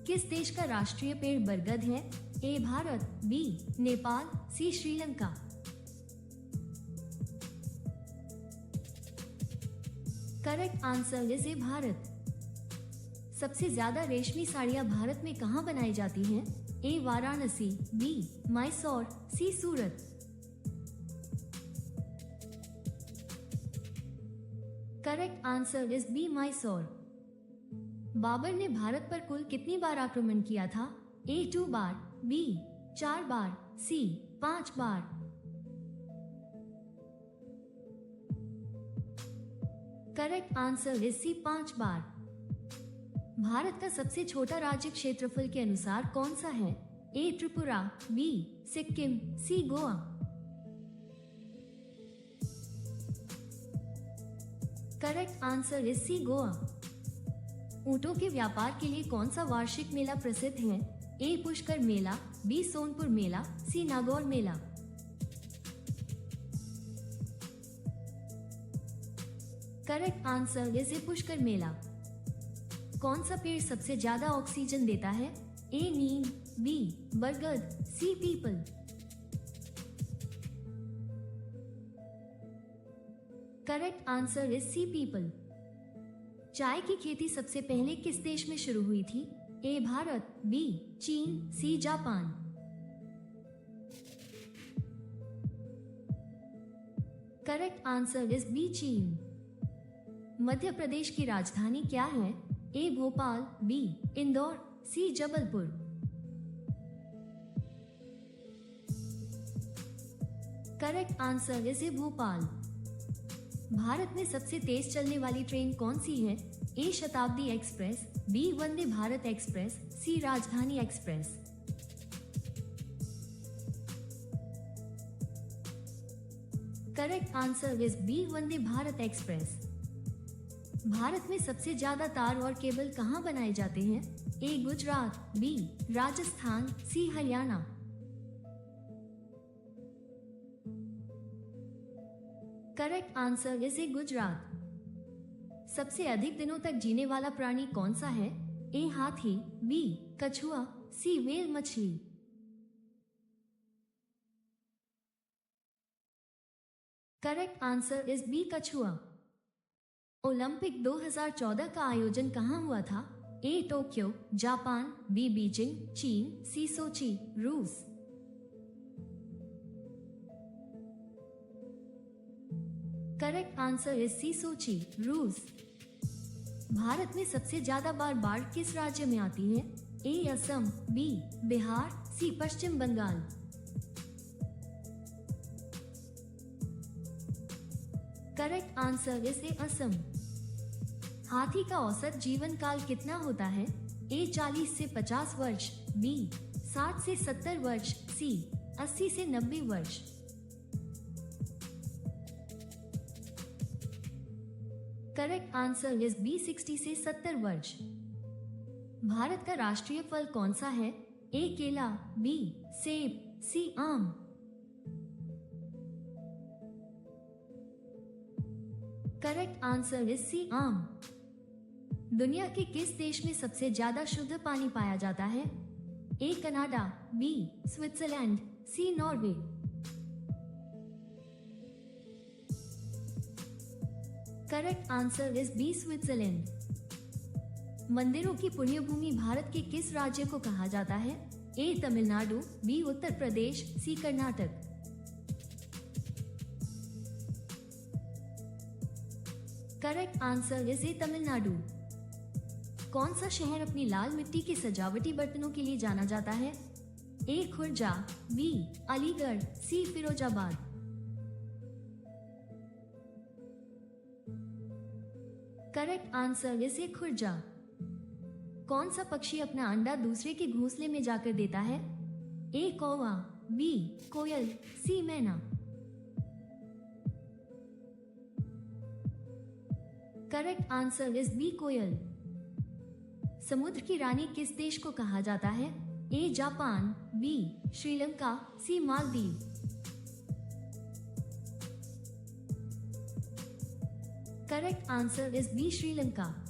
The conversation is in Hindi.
किस देश का राष्ट्रीय पेड़ बरगद है? A Bharat, B Nepal, C Sri Lanka. Correct answer is A Bharat. सबसे ज्यादा रेशमी साड़ियां भारत में कहां बनाई जाती हैं? A Varanasi, B Mysore, C Surat. Correct answer is B Mysore. Babur ने भारत पर कुल कितनी बार आक्रमण किया था? ए 2 बार, बी 4 बार, सी 5 बार। करेक्ट आंसर इज सी 5 बार। भारत का सबसे छोटा राज्य क्षेत्रफल के अनुसार कौन सा है? A Tripura, B Sikkim, C Goa. Correct answer is C Goa. ऊंटों के व्यापार के लिए कौन सा वार्षिक मेला प्रसिद्ध है? ए पुष्कर मेला, बी सोनपुर मेला, सी नागौर मेला। Correct answer is A Pushkar मेला। कौन सा पेड़ सबसे ज्यादा ऑक्सीजन देता है? ए नीम, बी बरगद, see people. Correct answer is see people. चाय की खेती सबसे पहले किस देश में शुरू हुई थी? ए भारत, बी चीन, C Japan. Correct answer is B चीन। मध्य प्रदेश की राजधानी क्या है? A Bhopal, B Indore, C Jabalpur. Correct answer is A Bhopal. Bharat में सबसे तेज चलने वाली ट्रेन कौन सी है? A Shatabdi express, B Vande Bharat express, C Rajdhani express. Correct answer is B Vande Bharat express. Bharat में सबसे ज्यादा तार और केबल कहां बनाए जाते हैं? A Gujarat, B Rajasthan, C Haryana. Correct answer is A Gujarat. सबसे अधिक दिनों तक जीने वाला प्राणी कौन सा है? ए हाथी, बी कछुआ, सी व्हेल मछली। करेक्ट आंसर इज बी कछुआ। ओलंपिक 2014 का आयोजन कहां हुआ था? ए टोक्यो, जापान, बी बीजिंग, चीन, सी सोची, रूस। करेक्ट आंसर इज सी सोची, रूस। भारत में सबसे ज्यादा बार बाढ़ किस राज्य में आती है? A Assam, B Bihar, C Paschim Bengal. Correct answer is A Assam. हाथी का औसत जीवन काल कितना होता है? ए 40 से 50 वर्ष, बी 60 से 70 वर्ष, सी 80 से 90 वर्ष। करेक्ट आंसर इज बी 60 से 70 वर्ष। भारत का राष्ट्रीय फल कौन सा है? ए केला, बी सेब, सी आम। करेक्ट आंसर इज सी आम। दुनिया के किस देश में सबसे ज्यादा शुद्ध पानी पाया जाता है? A Canada, B Switzerland, C Norway. Correct answer is B Switzerland. मंदिरों की पुण्य भूमि भारत के किस राज्य को कहा जाता है? A Tamil Nadu, B Uttar Pradesh, C Karnataka. Correct answer is A Tamil Nadu. कौन सा शहर अपनी लाल मिट्टी के सजावटी बर्तनों के लिए जाना जाता है? A Khurja, B Aligarh, C Firozabad. Correct answer is A Khurja. कौन सा पक्षी अपना अंडा दूसरे के घोंसले में जाकर देता है? ए कौवा, बी कोयल, सी मैना। करेक्ट आंसर इज बी कोयल। समुद्र की रानी किस देश को कहा जाता है? A Japan, B Sri Lanka, C Maldives. Correct answer is B Sri Lanka.